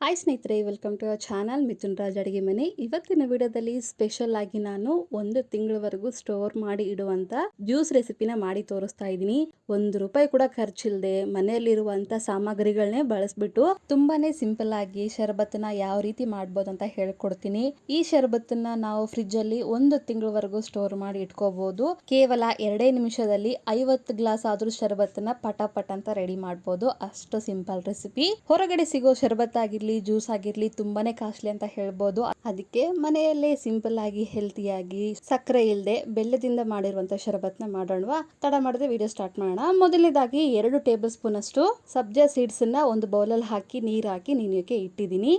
Hi ಸ್ನೇಹಿತರೆ, welcome to our channel Mithun Raj ಅಡುಗೆ ಮನೆ. ಇವತ್ತಿನ ವಿಡಿಯೋದಲ್ಲಿ ಸ್ಪೆಷಲ್ ಆಗಿ ನಾನು 1 ತಿಂಗಳವರೆಗೂ ಸ್ಟೋರ್ ಮಾಡಿ ಇಡುವಂತ ಜ್ಯೂಸ್ ರೆಸಿಪಿನ ಮಾಡಿ ತೋರಿಸ್ತಾ ಇದ್ದೀನಿ. ₹1 ಕೂಡ ಖರ್ಚಿಲ್ಲದೆ ಮನೆಯಲ್ಲಿರುವಂತ ಸಾಮಗ್ರಿಗಳನ್ನೇ ಬಳಸ್ಬಿಟ್ಟು ತುಂಬಾನೇ ಸಿಂಪಲ್ ಆಗಿ ಶರಬತ್ತನ್ನ ಯಾವ ರೀತಿ ಮಾಡ್ಬೋದು ಅಂತ ಹೇಳ್ಕೊಡ್ತೀನಿ. ಈ ಶರಬತ್ತನ್ನ ನಾವು ಫ್ರಿಡ್ಜ್ ಅಲ್ಲಿ 1 ತಿಂಗಳವರೆಗೂ ಸ್ಟೋರ್ ಮಾಡಿ ಇಟ್ಕೋಬಹುದು. ಕೇವಲ 2 ನಿಮಿಷದಲ್ಲಿ 50 ಗ್ಲಾಸ್ ಆದ್ರೂ ಶರಬತ್ತನ್ನ ಪಟಾಪಟ್ ಅಂತ ರೆಡಿ ಮಾಡ್ಬೋದು. ಅಷ್ಟು ಸಿಂಪಲ್ ರೆಸಿಪಿ. ಹೊರಗಡೆ ಸಿಗೋ ಶರಬತ್ ಆಗಿರ್ಲಿ, ಜ್ಯೂಸ್ ಆಗಿರ್ಲಿ ತುಂಬಾನೇ ಕಾಸ್ಟ್ಲಿ ಅಂತ ಹೇಳ್ಬೋದು. ಅದಕ್ಕೆ ಮನೆಯಲ್ಲೇ ಸಿಂಪಲ್ ಆಗಿ ಹೆಲ್ತಿಯಾಗಿ ಸಕ್ಕರೆ ಇಲ್ಲದೆ ಬೆಲ್ಲದಿಂದ ಮಾಡಿರುವಂತ ಶರಬತ್ನ ಮಾಡೋಣವಾ? ತಡ ಮಾಡದೆ ವಿಡಿಯೋ ಸ್ಟಾರ್ಟ್ ಮಾಡೋಣ. ಮೊದಲನೇದಾಗಿ 2 ಟೇಬಲ್ ಸ್ಪೂನ್ ಅಷ್ಟು ಸಬ್ಜಾ ಸೀಡ್ಸ್ ಅನ್ನ ಒಂದು ಬೌಲಲ್ಲಿ ಹಾಕಿ ನೀರ್ ಹಾಕಿ ನೆನೆಯೋಕೆ ಇಟ್ಟಿದ್ದೀನಿ.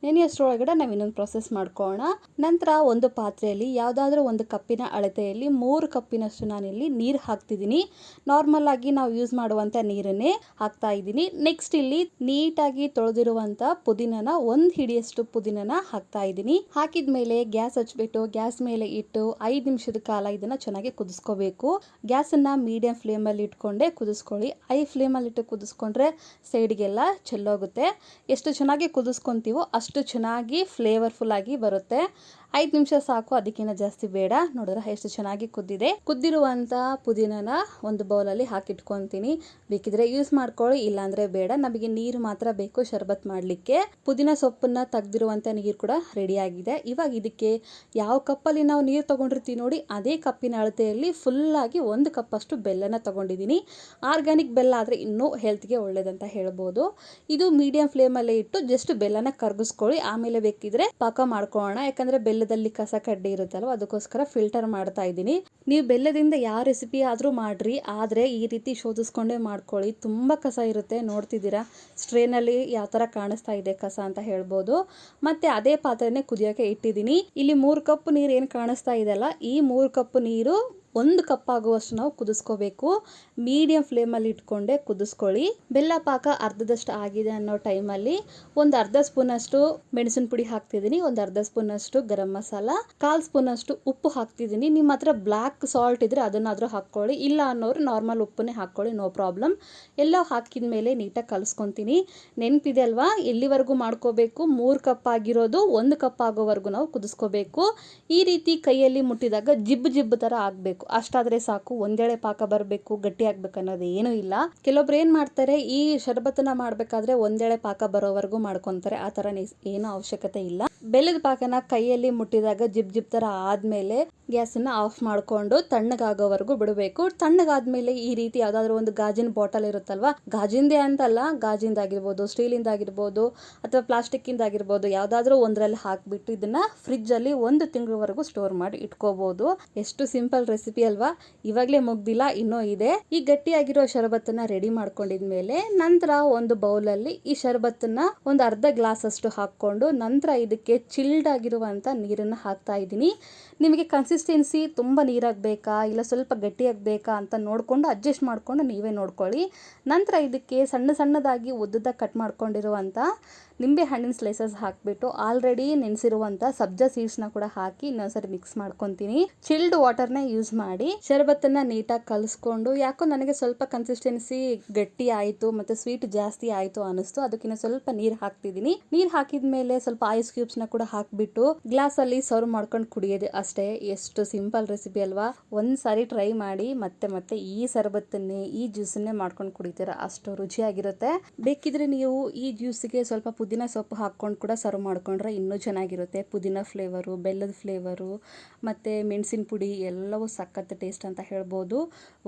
ನೆನೆಯೋಷ್ಟ್ರೊಳಗಡೆ ನಾವು ಇನ್ನೊಂದು ಪ್ರೊಸೆಸ್ ಮಾಡ್ಕೊಳ್ಳೋಣ. ನಂತರ ಒಂದು ಪಾತ್ರೆಯಲ್ಲಿ ಯಾವ್ದಾದ್ರೂ ಒಂದು ಕಪ್ಪಿನ ಅಳತೆಯಲ್ಲಿ 3 ಕಪ್ಪಿನಷ್ಟು ನಾನಿಲ್ಲಿ ನೀರು ಹಾಕ್ತಿದ್ದೀನಿ. ನಾರ್ಮಲ್ ಆಗಿ ನಾವು ಯೂಸ್ ಮಾಡುವಂತ ನೀರನ್ನೇ ಹಾಕ್ತಾ ಇದ್ದೀನಿ. ನೆಕ್ಸ್ಟ್ ಇಲ್ಲಿ ನೀಟಾಗಿ ತೊಳೆದಿರುವಂತ ಪುದೀನನ 1 ಹಿಡಿಯಷ್ಟು ಪುದೀನನ ಹಾಕ್ತಾ ಇದ್ದೀನಿ. ಹಾಕಿದ್ಮೇಲೆ ಗ್ಯಾಸ್ ಹಚ್ಬಿಟ್ಟು ಗ್ಯಾಸ್ ಮೇಲೆ ಇಟ್ಟು 5 ನಿಮಿಷದ ಕಾಲ ಇದನ್ನ ಚೆನ್ನಾಗಿ ಕುದಿಸ್ಕೋಬೇಕು. ಗ್ಯಾಸ್ ಅನ್ನ ಮೀಡಿಯಂ ಫ್ಲೇಮ್ ಅಲ್ಲಿ ಇಟ್ಕೊಂಡೆ ಕುದಿಸ್ಕೊಳ್ಳಿ. ಹೈ ಫ್ಲೇಮ್ ಅಲ್ಲಿ ಇಟ್ಟು ಕುದಿಸ್ಕೊಂಡ್ರೆ ಸೈಡ್ಗೆಲ್ಲ ಚೆಲ್ಲೋಗುತ್ತೆ. ಎಷ್ಟು ಚೆನ್ನಾಗಿ ಕುದಿಸ್ಕೊಂತೀವೋ ಅಷ್ಟು ಚೆನ್ನಾಗಿ ಫ್ಲೇವರ್ಫುಲ್ ಆಗಿ ಬರುತ್ತೆ. 5 ನಿಮಿಷ ಸಾಕು, ಅದಕ್ಕಿಂತ ಜಾಸ್ತಿ ಬೇಡ. ನೋಡಿದ್ರೆ ಎಷ್ಟು ಚೆನ್ನಾಗಿ ಕುದ್ದಿದೆ. ಕುದ್ದಿರುವಂತ ಪುದೀನನ ಒಂದು ಬೌಲಲ್ಲಿ ಹಾಕಿಟ್ಕೊಂತೀನಿ. ಬೇಕಿದ್ರೆ ಯೂಸ್ ಮಾಡ್ಕೊಳ್ಳಿ, ಇಲ್ಲಾಂದ್ರೆ ಬೇಡ. ನಮಗೆ ನೀರು ಮಾತ್ರ ಬೇಕು ಶರ್ಬತ್ ಮಾಡ್ಲಿಕ್ಕೆ. ಪುದೀನ ಸೊಪ್ಪನ್ನ ತೆಗ್ದಿರುವಂತ ನೀರು ಕೂಡ ರೆಡಿ ಆಗಿದೆ. ಇವಾಗ ಇದಕ್ಕೆ ಯಾವ ಕಪ್ಪಲ್ಲಿ ನಾವು ನೀರು ತಗೊಂಡಿರ್ತೀವಿ ನೋಡಿ, ಅದೇ ಕಪ್ಪಿನ ಅಳತೆಯಲ್ಲಿ ಫುಲ್ ಆಗಿ 1 ಕಪ್ ಅಷ್ಟು ಬೆಲ್ಲನ ತಗೊಂಡಿದ್ದೀನಿ. ಆರ್ಗ್ಯಾನಿಕ್ ಬೆಲ್ಲ ಆದ್ರೆ ಇನ್ನೂ ಹೆಲ್ತ್ಗೆ ಒಳ್ಳೇದಂತ ಹೇಳ್ಬೋದು. ಇದು ಮೀಡಿಯಂ ಫ್ಲೇಮ್ ಅಲ್ಲೇ ಇಟ್ಟು ಜಸ್ಟ್ ಬೆಲ್ಲನ ಕರ್ಗಿಸ್ಕೊಳ್ಳಿ. ಆಮೇಲೆ ಬೇಕಿದ್ರೆ ಪಾಕ ಮಾಡ್ಕೊಳ್ಳೋಣ. ಯಾಕಂದ್ರೆ ಬೆಲ್ಲದಲ್ಲಿ ಕಸ ಕಡ್ಡಿ ಇರುತ್ತಲ್ವ, ಅದಕ್ಕೋಸ್ಕರ ಫಿಲ್ಟರ್ ಮಾಡ್ತಾ ಇದ್ದೀನಿ. ನೀವು ಬೆಲ್ಲದಿಂದ ಯಾವ ರೆಸಿಪಿ ಆದ್ರೂ ಮಾಡ್ರಿ, ಆದ್ರೆ ಈ ರೀತಿ ಶೋಧಿಸ್ಕೊಂಡೇ ಮಾಡ್ಕೊಳ್ಳಿ. ತುಂಬಾ ಕಸ ಇರುತ್ತೆ, ನೋಡ್ತಿದ್ದೀರಾ ಸ್ಟ್ರೇನ್ ಅಲ್ಲಿ ಯಾವ ತರ ಕಾಣಿಸ್ತಾ ಇದೆ ಕಸ ಅಂತ ಹೇಳ್ಬೋದು. ಮತ್ತೆ ಅದೇ ಪಾತ್ರೆನೇ ಕುದಿಯೋಕೆ ಇಟ್ಟಿದ್ದೀನಿ. ಇಲ್ಲಿ 3 ಕಪ್ ನೀರು ಏನ್ ಕಾಣಿಸ್ತಾ ಇದೆಯಲ್ಲ, ಈ 3 ಕಪ್ ನೀರು 1 ಕಪ್ ಆಗುವಷ್ಟು ನಾವು ಕುದಿಸ್ಕೋಬೇಕು. ಮೀಡಿಯಂ ಫ್ಲೇಮ್ ಅಲ್ಲಿ ಇಟ್ಕೊಂಡೆ ಕುದಿಸ್ಕೊಳ್ಳಿ. ಬೆಲ್ಲ ಪಾಕ ಅರ್ಧದಷ್ಟು ಆಗಿದೆ ಅನ್ನೋ ಟೈಮಲ್ಲಿ ಒಂದು ಅರ್ಧ ಸ್ಪೂನ್ ಅಷ್ಟು ಮೆಣಸಿನ ಪುಡಿ ಹಾಕ್ತಿದ್ದೀನಿ. ಒಂದು ಅರ್ಧ ಸ್ಪೂನ್ ಅಷ್ಟು ಗರಂ ಮಸಾಲ, 1/4 ಸ್ಪೂನ್ ಅಷ್ಟು ಉಪ್ಪು ಹಾಕ್ತಿದ್ದೀನಿ. ನಿಮ್ಮ ಹತ್ರ ಬ್ಲಾಕ್ ಸಾಲ್ಟ್ ಇದ್ರೆ ಅದನ್ನಾದ್ರೂ ಹಾಕೊಳ್ಳಿ, ಇಲ್ಲ ಅನ್ನೋರು ನಾರ್ಮಲ್ ಉಪ್ಪನ್ನೇ ಹಾಕೊಳ್ಳಿ, ನೋ ಪ್ರಾಬ್ಲಮ್. ಎಲ್ಲ ಹಾಕಿದ ಮೇಲೆ ನೀಟಾಗಿ ಕಲಿಸ್ಕೊಂತೀನಿ. ನೆನಪಿದೆ ಅಲ್ವಾ, ಎಲ್ಲಿವರೆಗೂ ಮಾಡ್ಕೋಬೇಕು? 3 ಕಪ್ ಆಗಿರೋದು 1 ಕಪ್ ಆಗೋವರೆಗೂ ನಾವು ಕುದಿಸ್ಕೋಬೇಕು. ಈ ರೀತಿ ಕೈಯಲ್ಲಿ ಮುಟ್ಟಿದಾಗ ಜಿಬ್ಬು ಜಿಬ್ಬು ತರ ಆಗ್ಬೇಕು, ಅಷ್ಟಾದ್ರೆ ಸಾಕು. ಒಂದೇಳೆ ಪಾಕ ಬರಬೇಕು, ಗಟ್ಟಿ ಆಗ್ಬೇಕು ಅನ್ನೋದು ಏನೂ ಇಲ್ಲ. ಕೆಲವೊಬ್ರು ಏನ್ ಮಾಡ್ತಾರೆ, ಈ ಶರಬತ್ತನ್ನ ಮಾಡ್ಬೇಕಾದ್ರೆ ಒಂದೇಳೆ ಪಾಕ ಬರೋವರೆಗೂ ಮಾಡ್ಕೊಂತಾರೆ. ಆ ತರ ಏನೂ ಅವಶ್ಯಕತೆ ಇಲ್ಲ. ಬೆಲ್ಲದ ಪಾಕನ ಕೈಯಲ್ಲಿ ಮುಟ್ಟಿದಾಗ ಜಿಬ್ ಜಿಬ್ ತರ ಆದ್ಮೇಲೆ ಗ್ಯಾಸ್ ಅನ್ನ ಆಫ್ ಮಾಡ್ಕೊಂಡು ತಣ್ಣಗಾಗೋವರೆಗೂ ಬಿಡಬೇಕು. ತಣ್ಣಗಾದ್ಮೇಲೆ ಈ ರೀತಿ ಯಾವ್ದಾದ್ರು ಒಂದು ಗಾಜಿನ ಬಾಟಲ್ ಇರುತ್ತಲ್ವಾ, ಗಾಜಿಂದೇ ಅಂತಲ್ಲ, ಗಾಜಿಂದಾಗಿರ್ಬೋದು, ಸ್ಟೀಲಿಂದಾಗಿರ್ಬೋದು, ಅಥವಾ ಪ್ಲಾಸ್ಟಿಕ್ ಇಂದಾಗಿರ್ಬೋದು, ಯಾವ್ದಾದ್ರು ಒಂದ್ರಲ್ಲಿ ಹಾಕ್ಬಿಟ್ಟು ಇದನ್ನ ಫ್ರಿಡ್ಜ್ ಅಲ್ಲಿ 1 ತಿಂಗಳವರೆಗೂ ಸ್ಟೋರ್ ಮಾಡಿ ಇಟ್ಕೋಬಹುದು. ಎಷ್ಟು ಸಿಂಪಲ್ ರೆಸಿಪಿ ಅಲ್ವಾ? ಇವಾಗ್ಲೇ ಮುಗ್ದಿಲ್ಲ, ಇನ್ನೂ ಇದೆ. ಈ ಗಟ್ಟಿಯಾಗಿರೋ ಶರಬತ್ತನ್ನ ರೆಡಿ ಮಾಡ್ಕೊಂಡಿದ್ಮೇಲೆ ನಂತರ ಒಂದು ಬೌಲಲ್ಲಿ ಈ ಶರಬತ್ತನ್ನ ಒಂದು ಅರ್ಧ ಗ್ಲಾಸ್ ಅಷ್ಟು ಹಾಕೊಂಡು ನಂತರ ಇದಕ್ಕೆ ಚಿಲ್ಡ್ ಆಗಿರುವಂತ ನೀರನ್ನ ಹಾಕ್ತಾ ಇದ್ದೀನಿ. ನಿಮಗೆ ಕನ್ಸಿಸ್ಟೆನ್ಸಿ ತುಂಬಾ ನೀರಾಗಬೇಕಾ ಇಲ್ಲ ಸ್ವಲ್ಪ ಗಟ್ಟಿಯಾಗಬೇಕಾ ಅಂತ ನೋಡ್ಕೊಂಡು ಅಡ್ಜಸ್ಟ್ ಮಾಡ್ಕೊಂಡು ನೀವೇ ನೋಡ್ಕೊಳ್ಳಿ. ನಂತರ ಇದಕ್ಕೆ ಸಣ್ಣ ಸಣ್ಣದಾಗಿ ಉದ್ದದ ಕಟ್ ಮಾಡ್ಕೊಂಡಿರುವಂತ ನಿಂಬೆ ಹಣ್ಣಿನ ಸ್ಲೈಸಸ್ ಹಾಕ್ಬಿಟ್ಟು ಆಲ್ರೆಡಿ ನೆನೆಸಿರುವಂತ ಸಬ್ಜಾ ಸೀಡ್ಸ್ನ ಕೂಡ ಹಾಕಿ ಇನ್ನೊಂದ್ಸರಿ ಮಿಕ್ಸ್ ಮಾಡ್ಕೊತೀನಿ. ಚಿಲ್ಡ್ ವಾಟರ್ನ ಯೂಸ್ ಮಾಡಿ ಶರಬತ್ತನ್ನ ನೀಟಾಗಿ ಕಲಿಸ್ಕೊಂಡು, ಯಾಕೋ ನನಗೆ ಸ್ವಲ್ಪ ಕನ್ಸಿಸ್ಟೆನ್ಸಿ ಗಟ್ಟಿ ಆಯಿತು ಮತ್ತೆ ಸ್ವೀಟ್ ಜಾಸ್ತಿ ಆಯಿತು ಅನಿಸ್ತು, ಅದಕ್ಕಿಂತ ಸ್ವಲ್ಪ ನೀರು ಹಾಕ್ತಿದ್ದೀನಿ. ನೀರು ಹಾಕಿದ್ಮೇಲೆ ಸ್ವಲ್ಪ ಐಸ್ ಕ್ಯೂಬ್ಸ್ ನ ಕೂಡ ಹಾಕ್ಬಿಟ್ಟು ಗ್ಲಾಸ್ ಅಲ್ಲಿ ಸರ್ವ್ ಮಾಡ್ಕೊಂಡು ಕುಡಿಯೋದು ಅಷ್ಟೇ. ಎಷ್ಟು ಸಿಂಪಲ್ ರೆಸಿಪಿ ಅಲ್ವಾ? ಒಂದ್ಸಾರಿ ಟ್ರೈ ಮಾಡಿ, ಮತ್ತೆ ಮತ್ತೆ ಈ ಶರಬತ್ತನ್ನೇ ಈ ಜ್ಯೂಸನ್ನೇ ಮಾಡ್ಕೊಂಡು ಕುಡಿತೀರಾ, ಅಷ್ಟು ರುಚಿಯಾಗಿರುತ್ತೆ. ಬೇಕಿದ್ರೆ ನೀವು ಈ ಜ್ಯೂಸಿಗೆ ಸ್ವಲ್ಪ ಪುದೀನ ಸೊಪ್ಪು ಹಾಕ್ಕೊಂಡು ಕೂಡ ಸರ್ವ್ ಮಾಡ್ಕೊಂಡ್ರೆ ಇನ್ನೂ ಚೆನ್ನಾಗಿರುತ್ತೆ. ಪುದೀನ ಫ್ಲೇವರು, ಬೆಲ್ಲದ ಫ್ಲೇವರು ಮತ್ತು ಮೆಣಸಿನ ಪುಡಿ ಎಲ್ಲವೂ ಸಖತ್ ಟೇಸ್ಟ್ ಅಂತ ಹೇಳ್ಬೋದು.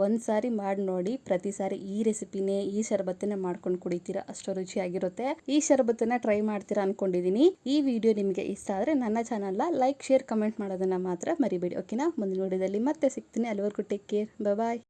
ಒಂದ್ಸಾರಿ ಮಾಡಿ ನೋಡಿ, ಪ್ರತಿ ಸಾರಿ ಈ ರೆಸಿಪಿನೇ ಈ ಶರಬತ್ತನ್ನೇ ಮಾಡ್ಕೊಂಡು ಕುಡಿತೀರಾ, ಅಷ್ಟು ರುಚಿಯಾಗಿರುತ್ತೆ. ಈ ಶರಬತ್ತನ್ನ ಟ್ರೈ ಮಾಡ್ತೀರಾ ಅನ್ಕೊಂಡಿದ್ದೀನಿ. ಈ ವಿಡಿಯೋ ನಿಮಗೆ ಇಷ್ಟ ಆದರೆ ನನ್ನ ಚಾನಲ್ನ ಲೈಕ್, ಶೇರ್, ಕಮೆಂಟ್ ಮಾಡೋದನ್ನು ಮಾತ್ರ ಮರಿಬೇಡಿ. ಓಕೆನಾ? ಮುಂದಿನ ವಿಡಿಯೋದಲ್ಲಿ ಮತ್ತೆ ಸಿಗ್ತೀನಿ. ಅಲ್ಲಿವರೆಗೂ ಟೇಕ್ ಕೇರ್, ಬಾಯ್.